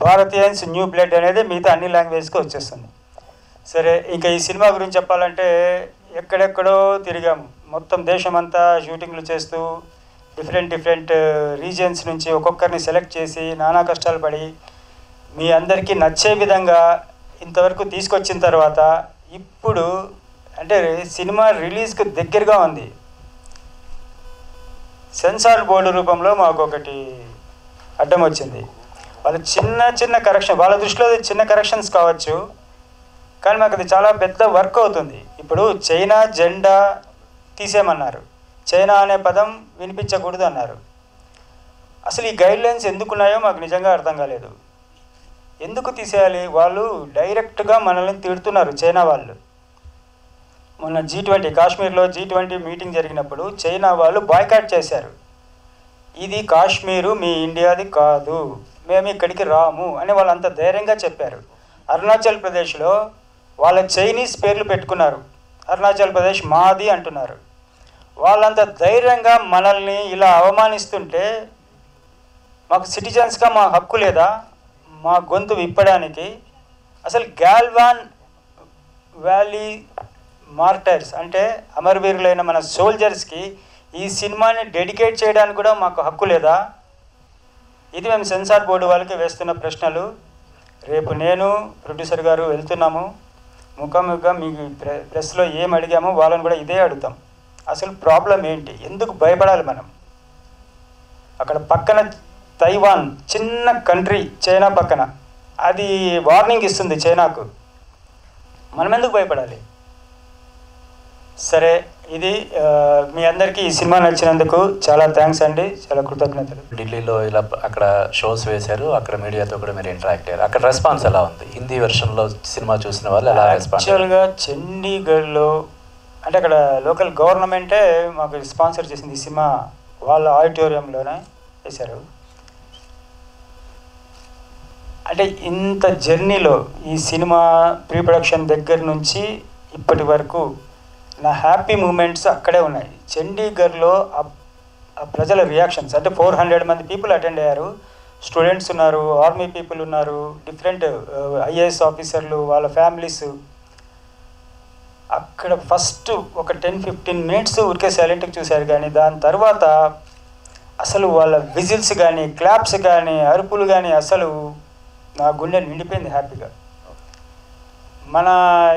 Bharatiyans new blood అనేది మిగతా అన్ని లాంగ్వేజ్కి వచ్చేస్తుంది. సరే, ఇంకా ఈ సినిమా గురించి చెప్పాలంటే ఎక్కడెక్కడో తిరిగాము. మొత్తం దేశమంతా షూటింగ్లు చేస్తూ డిఫరెంట్ రీజియన్స్ నుంచి ఒక్కొక్కరిని సెలెక్ట్ చేసి నానా కష్టాలు పడి మీ అందరికీ నచ్చే విధంగా ఇంతవరకు తీసుకొచ్చిన తర్వాత ఇప్పుడు అంటే సినిమా రిలీజ్కి దగ్గరగా ఉంది. సెన్సార్ బోర్డు రూపంలో మాకు ఒకటి అడ్డం వచ్చింది. వాళ్ళు చిన్న కరెక్షన్, వాళ్ళ దృష్టిలో చిన్న కరెక్షన్స్ కావచ్చు, కానీ మాకు అది చాలా పెద్ద వర్క్ అవుతుంది. ఇప్పుడు చైనా జెండా తీసేయమన్నారు, చైనా అనే పదం వినిపించకూడదు అన్నారు. అసలు ఈ గైడ్లైన్స్ ఎందుకున్నాయో మాకు నిజంగా అర్థం కాలేదు. ఎందుకు తీసేయాలి? వాళ్ళు డైరెక్ట్గా మనల్ని తిడుతున్నారు చైనా వాళ్ళు. మొన్న G20 కాశ్మీర్లో G20 మీటింగ్ జరిగినప్పుడు చైనా వాళ్ళు బాయ్కాట్ చేశారు. ఇది కాశ్మీరు మీ ఇండియాది కాదు, మేము ఇక్కడికి రాము అని వాళ్ళు అంత ధైర్యంగా చెప్పారు. అరుణాచల్ ప్రదేశ్లో వాళ్ళ చైనీస్ పేర్లు పెట్టుకున్నారు, అరుణాచల్ ప్రదేశ్ మాది అంటున్నారు. వాళ్ళంత ధైర్యంగా మనల్ని ఇలా అవమానిస్తుంటే మాకు సిటిజన్స్గా మా హక్కు లేదా మా గొంతు విప్పడానికి? అసలు గాల్వాన్ వ్యాలీ మార్టర్స్ అంటే అమరవీరులైన మన సోల్జర్స్కి ఈ సినిమాని డెడికేట్ చేయడానికి కూడా మాకు హక్కు లేదా? ఇది మేము సెన్సార్ బోర్డు వాళ్ళకి వేస్తున్న ప్రశ్నలు. రేపు నేను ప్రొడ్యూసర్ గారు వెళ్తున్నాము, ముఖాముఖిగా మీకు ప్రెస్లో ఏం అడిగామో వాళ్ళని కూడా ఇదే అడుగుతాం. అసలు ప్రాబ్లం ఏంటి? ఎందుకు భయపడాలి మనం? అక్కడ పక్కన తైవాన్ చిన్న కంట్రీ చైనా పక్కన, అది వార్నింగ్ ఇస్తుంది చైనాకు. మనం ఎందుకు భయపడాలి? సరే, ఇది మీ అందరికీ ఈ సినిమా నచ్చినందుకు చాలా థ్యాంక్స్ అండి, చాలా కృతజ్ఞతలు. ఢిల్లీలో ఇలా అక్కడ షోస్ వేశారు, అక్కడ మీడియాతో కూడా మీరు ఇంటరాక్ట్ అయ్యారు. అక్కడ రెస్పాన్స్ ఎలా ఉంది? హిందీ వెర్షన్లో సినిమా చూసిన వాళ్ళు ఎలా రెస్పాన్స్? యాక్చువల్గా చండీగఢ్లో అంటే అక్కడ లోకల్ గవర్నమెంటే మాకు స్పాన్సర్ చేసింది ఈ సినిమా, వాళ్ళ ఆడిటోరియంలోనే వేశారు. అంటే ఇంత జర్నీలో ఈ సినిమా ప్రీ ప్రొడక్షన్ దగ్గర నుంచి ఇప్పటి వరకు నా హ్యాపీ మూమెంట్స్ అక్కడే ఉన్నాయి. చండీగఢ్లో ఆ ప్రజల రియాక్షన్స్ అంటే 400 మంది పీపుల్ అటెండ్ అయ్యారు. స్టూడెంట్స్ ఉన్నారు, ఆర్మీ పీపుల్ ఉన్నారు, డిఫరెంట్ IAS ఆఫీసర్లు, వాళ్ళ ఫ్యామిలీస్. అక్కడ ఫస్ట్ ఒక 10-15 మినిట్స్ ఊరికే సైలెంట్గా చూశారు, కానీ దాని తర్వాత అసలు వాళ్ళ విజిల్స్ కానీ క్లాప్స్ కానీ అరుపులు కానీ అసలు నా గుండె నిండిపోయింది హ్యాపీగా. మన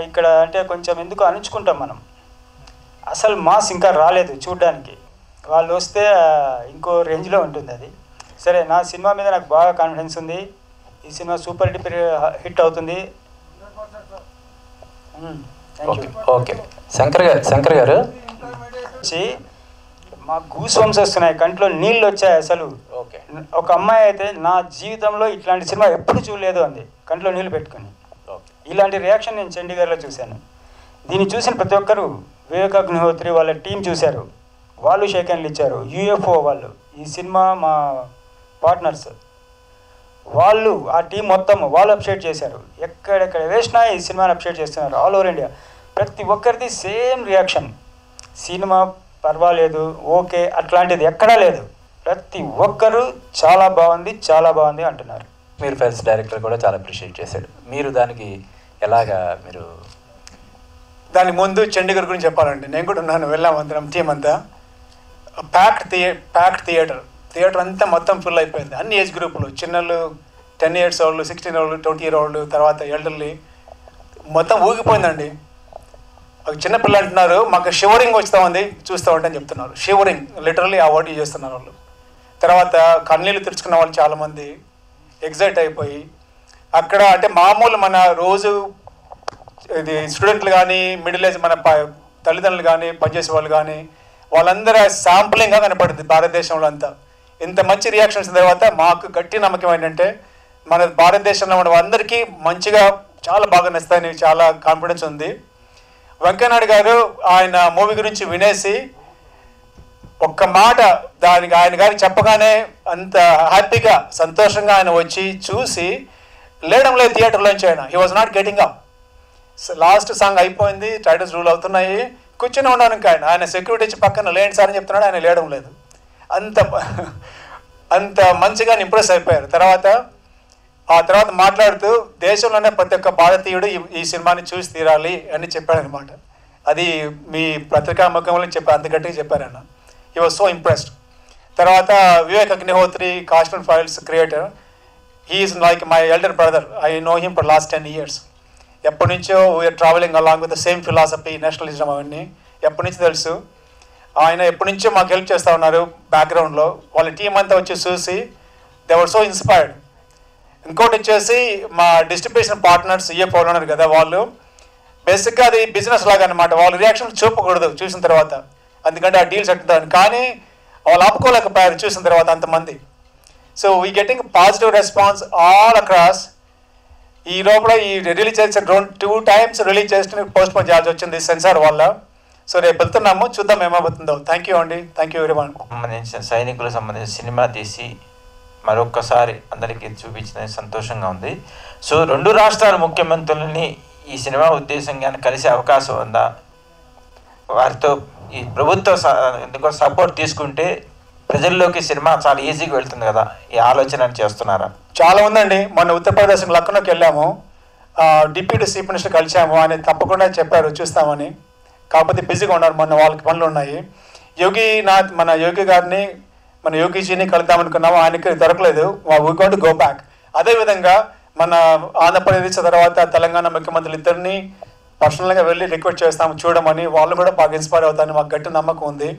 ఇక్కడ అంటే కొంచెం ఎందుకు అణుచుకుంటాం మనం, అసలు మాస్ ఇంకా రాలేదు చూడ్డానికి. వాళ్ళు వస్తే ఇంకో రేంజ్లో ఉంటుంది అది. సరే, నా సినిమా మీద నాకు బాగా కాన్ఫిడెన్స్ ఉంది. ఈ సినిమా సూపర్ డూపర్ హిట్ అవుతుంది. ఓకే శంకర్ గారు మా గూస్ బంప్స్ వస్తున్నాయి, కంట్లో నీళ్ళు వచ్చాయి అసలు. ఓకే. ఒక అమ్మాయి అయితే నా జీవితంలో ఇట్లాంటి సినిమా ఎప్పుడు చూడలేదు అంది, కంట్లో నీళ్ళు పెట్టుకుని. ఇలాంటి రియాక్షన్ నేను చండీగఢ్లో చూశాను. దీన్ని చూసిన ప్రతి ఒక్కరు వివేక్ అగ్నిహోత్రి వాళ్ళ టీం చూశారు, వాళ్ళు షేక్ హ్యాండ్లు ఇచ్చారు. యూఎఫ్ఓ వాళ్ళు, ఈ సినిమా మా పార్ట్నర్స్, వాళ్ళు ఆ టీం మొత్తం వాళ్ళు అప్డేట్ చేశారు. ఎక్కడెక్కడ వేసినా ఈ సినిమాని అప్డేట్ చేస్తున్నారు ఆల్ ఓవర్ ఇండియా. ప్రతి ఒక్కరిది సేమ్ రియాక్షన్, సినిమా పర్వాలేదు, ఓకే, అట్లాంటిది ఎక్కడా లేదు. ప్రతి ఒక్కరూ చాలా బాగుంది అంటున్నారు. మీరు ఫస్ట్ డైరెక్టర్ కూడా చాలా అప్రిషియేట్ చేశాడు. మీరు దానికి ఎలాగా మీరు దాని ముందు చండీగఢ్ గురించి చెప్పాలండి. నేను కూడా ఉన్నాను, వెళ్ళాము అందరం టీం అంతా. ప్యాక్డ్ థియేటర్ అంతా మొత్తం ఫుల్ అయిపోయింది. అన్ని ఏజ్ గ్రూపులు, చిన్నలు 10 years వాళ్ళు, 16 వాళ్ళు, 20 year వాళ్ళు, తర్వాత ఎల్డర్లీ, మొత్తం ఊగిపోయిందండి. ఒక చిన్నపిల్ల అంటున్నారు మాకు షివరింగ్ వస్తూ ఉంది చూస్తూ ఉంటే అని చెప్తున్నారు. షివరింగ్ లిటరల్లీ ఆ వర్డ్ యూజ్ చేస్తున్నారు వాళ్ళు. తర్వాత కన్నీళ్ళు తెరుచుకున్న వాళ్ళు చాలామంది ఎగ్జైట్ అయిపోయి అక్కడ, అంటే మామూలు మన రోజు ఇది స్టూడెంట్లు కానీ, మిడిల్ ఏజ్ మన తల్లిదండ్రులు కానీ, పనిచేసే వాళ్ళు కానీ, వాళ్ళందరూ శాంపులింగ్గా కనపడింది భారతదేశంలో అంతా. ఇంత మంచి రియాక్షన్స్ తర్వాత మాకు గట్టి నమ్మకం ఏంటంటే మన భారతదేశంలో ఉన్న అందరికీ మంచిగా చాలా బాగా నచ్చుతాయని చాలా కాన్ఫిడెన్స్ ఉంది. వెంకయ్యనాయుడు గారు ఆయన మూవీ గురించి వినేసి ఒక్క మాట దానికి ఆయన గారికి చెప్పగానే అంత హ్యాపీగా సంతోషంగా ఆయన వచ్చి చూసి లేడం లేదు థియేటర్లోంచి. ఆయన he was not getting up. Last song అయిపోయింది, టైటిల్స్ రూల్ అవుతున్నాయి, కూర్చొని ఉన్నాను. ఇంకా ఆయన సెక్యూరిటీ ఇచ్చి పక్కన లేండి సార్ అని చెప్తున్నాడు, ఆయన లేయడం లేదు. అంత మంచిగా ఇంప్రెస్ అయిపోయారు. ఆ తర్వాత మాట్లాడుతూ దేశంలోనే ప్రతి ఒక్క భారతీయుడు ఈ సినిమాని చూసి తీరాలి అని చెప్పాడనమాట. అది మీ పత్రికా ముఖంలో అంత గట్టిగా చెప్పారన్న. He was so impressed. తర్వాత Vivek Agnihotri, Kashmir files creator, he is like my elder brother. I know him for last 10 years. ఎప్పటి నుంచో we are travelling along with the same philosophy, nationalism, అవన్నీ ఎప్పటి నుంచి తెలుసు. ఆయన ఎప్పటి నుంచో మాకు హెల్ప్ చేస్తూ ఉన్నారు బ్యాక్గ్రౌండ్లో. వాళ్ళ టీం అంతా వచ్చి చూసి దే వర్ సో ఇన్స్పైర్డ్. ఇంకోటి వచ్చేసి మా డిస్ట్రిబ్యూషన్ పార్ట్నర్స్ ఈఎఫ్ఓ ఉన్నారు కదా, వాళ్ళు బేసిక్గా అది బిజినెస్ లాగా అనమాట. వాళ్ళ రియాక్షన్ చూపకూడదు చూసిన తర్వాత, ఎందుకంటే ఆ డీల్స్ అట్టుంటారు. కానీ వాళ్ళు ఆపుకోలేకపోయారు చూసిన తర్వాత అంతమంది. So we getting positive response all across. ఈ లోపల ఈ రిలీజ్ చేసిన 2 times రిలీజ్ చేసి పోస్ట్ పోన్ చేయాల్సి వచ్చింది సెన్సార్ వల్ల. సో రేపు వెళ్తున్నాము, చూద్దాం ఏమవుతుందో. థ్యాంక్ యూ అండి, థ్యాంక్ యూ ఎవరీవన్. సంబంధించిన సైనికులకు సంబంధించిన సినిమా తీసి మరొక్కసారి అందరికీ చూపించిన సంతోషంగా ఉంది. సో 2 రాష్ట్రాల ముఖ్యమంత్రులని ఈ సినిమా ఉద్దేశంగా కలిసే అవకాశం ఉందా? వారితో ఈ ప్రభుత్వ ఎందుకో సపోర్ట్ తీసుకుంటే ప్రజల్లోకి సినిమా చాలా ఈజీగా వెళ్తుంది కదా, ఈ ఆలోచన చేస్తున్నారా? చాలా ఉందండి. మొన్న ఉత్తరప్రదేశ్ లక్నోకి వెళ్ళాము, డిప్యూటీ చీఫ్ మినిస్టర్ కలిసాము. ఆయన తప్పకుండా చెప్పారు చూస్తామని, కాకపోతే బిజీగా ఉన్నారు, మొన్న వాళ్ళకి పనులు ఉన్నాయి. మన యోగి గారిని, మన యోగిజీని కలుద్దామనుకున్నాము, ఆయనకి దొరకలేదు. We got to go back. అదేవిధంగా మన ఆంధ్రప్రదేశ్ తర్వాత తెలంగాణ ముఖ్యమంత్రులు ఇద్దరిని పర్సనల్గా వెళ్ళి రిక్వెస్ట్ చేస్తాము చూడమని. వాళ్ళు కూడా బాగా ఇన్స్పైర్ అవుతారని మాకు గట్టి నమ్మకం ఉంది.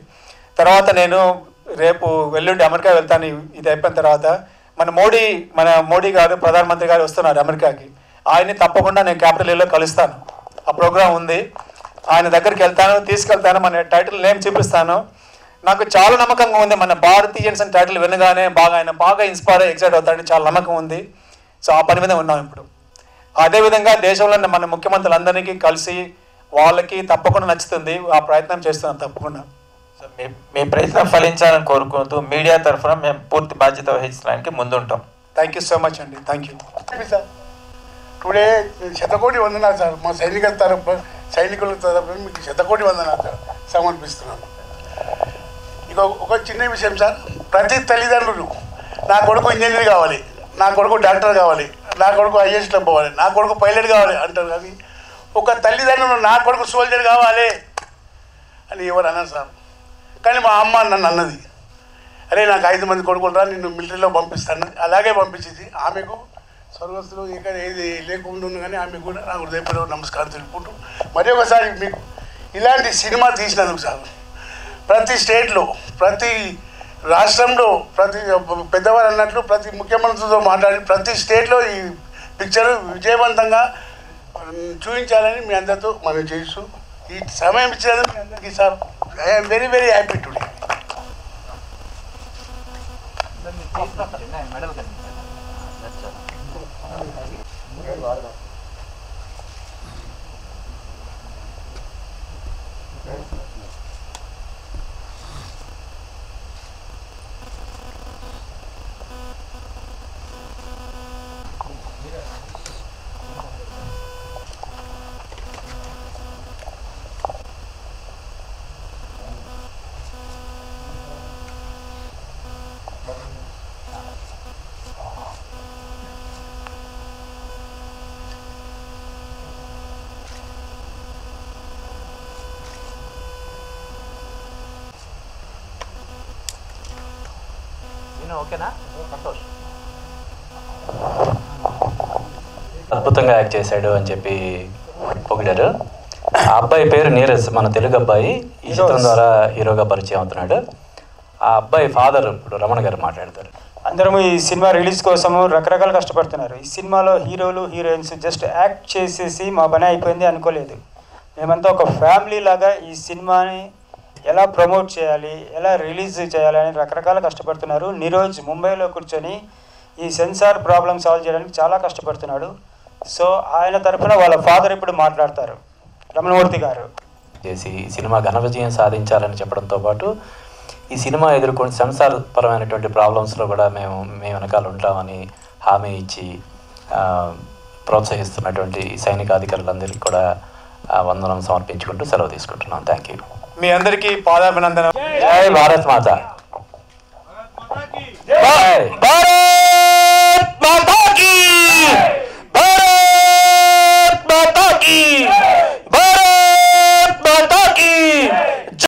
తర్వాత నేను రేపు వెల్లుండి అమెరికా వెళ్తాను. ఇది అయిపోయిన తర్వాత మన మోడీ గారు, ప్రధానమంత్రి గారు వస్తున్నారు అమెరికాకి. ఆయన్ని తప్పకుండా నేను క్యాపిటల్ హిల్లో కలుస్తాను. ఆ ప్రోగ్రాం ఉంది, ఆయన దగ్గరికి వెళ్తాను, తీసుకెళ్తాను, మన టైటిల్ నేమ్ చూపిస్తాను. నాకు చాలా నమ్మకంగా ఉంది, మన భారతీయన్స్ అని టైటిల్ వినగానే ఆయన బాగా ఇన్స్పైర్ ఎక్సైట్ అవుతాడని చాలా నమ్మకం ఉంది. సో ఆ పని మీద ఉన్నాం ఇప్పుడు. అదేవిధంగా దేశంలో మన ముఖ్యమంత్రులందరికీ కలిసి వాళ్ళకి తప్పకుండా నచ్చుతుంది, ఆ ప్రయత్నం చేస్తున్నాం తప్పకుండా. మీ ప్రయత్నం ఫలించాలని కోరుకుంటూ మీడియా తరఫున మేము పూర్తి బాధ్యత వహించడానికి ముందుంటాం. థ్యాంక్ యూ సో మచ్ అండి, థ్యాంక్ యూ సార్. టుడే శతకోటి వందనాలు సార్, మా సైనికుల తరఫున మీకు శతకోటి వందనాలు సార్ సమర్పిస్తున్నాను. ఇక ఒక చిన్న విషయం సార్, ప్రతి తల్లిదండ్రులు నా కొడుకు ఇంజనీర్ కావాలి, నా కొడుకు డాక్టర్ కావాలి, నా కొడుకు ఐఏఎస్లో పోవాలి, నా కొడుకు పైలట్ కావాలి అంటారు. కానీ ఒక తల్లిదండ్రులు నా కొడుకు సోల్జర్ కావాలి అని ఎవరు అన్నారు సార్. కానీ మా అమ్మ నన్ను అన్నది, అరే నాకు 5 మంది కొడుకులు రా, నిన్ను మిలిటరీలో పంపిస్తాను. అలాగే పంపించింది. ఆమెకు స్వర్గస్థులు ఇక్కడ ఏది లేకుండా కానీ ఆమెకు కూడా నా హృదయపూర్వక నమస్కారం తెలుపుకుంటూ మరి ఒకసారి మీకు ఇలాంటి సినిమా తీసినందుకు సార్, ప్రతి స్టేట్లో, ప్రతి రాష్ట్రంలో, ప్రతి పెద్దవారు అన్నట్లు ప్రతి ముఖ్యమంత్రితో మాట్లాడి ప్రతి స్టేట్లో ఈ పిక్చర్ విజయవంతంగా చూపించాలని మీ అందరితో మనం చేస్తూ ఈ సమయం ఇచ్చినందుకు మీ అందరికీ sir I'm very very happy today. ఓకేనా? అద్భుతంగా యాక్ట్ చేశాడు అని చెప్పి పొగిడారు. ఆ అబ్బాయి పేరు నీరజ్, మన తెలుగు అబ్బాయి. ఈ చిత్రం ద్వారా హీరోగా పరిచయం అవుతున్నాడు. ఆ అబ్బాయి ఫాదర్ ఇప్పుడు రమణ గారు మాట్లాడతారు. అందరం ఈ సినిమా రిలీజ్ కోసము రకరకాల కష్టపడుతున్నారు. ఈ సినిమాలో హీరోలు హీరోయిన్స్ జస్ట్ యాక్ట్ చేసేసి మా పని అయిపోయింది అనుకోలేదు. మేమంతా ఒక ఫ్యామిలీ లాగా ఈ సినిమాని ఎలా ప్రమోట్ చేయాలి, ఎలా రిలీజ్ చేయాలి అని రకరకాల కష్టపడుతున్నారు. నీరోజ్ ముంబైలో కూర్చొని ఈ సెన్సార్ ప్రాబ్లం సాల్వ్ చేయడానికి చాలా కష్టపడుతున్నాడు. సో ఆయన తరఫున వాళ్ళ ఫాదర్ ఇప్పుడు మాట్లాడతారు, రమణమూర్తి గారు. చేసి ఈ సినిమా ఘన విజయం సాధించాలని చెప్పడంతో పాటు ఈ సినిమా ఎదుర్కొని సెన్సార్ పరమైనటువంటి ప్రాబ్లమ్స్లో కూడా మేము వెనకాల ఉంటామని హామీ ఇచ్చి ప్రోత్సహిస్తున్నటువంటి సైనికాధికారులందరికీ కూడా వందనం సమర్పించుకుంటూ సెలవు తీసుకుంటున్నాం. Thank you. మీ అందరికీ పాదాభినందన. జై భారత్ మాత.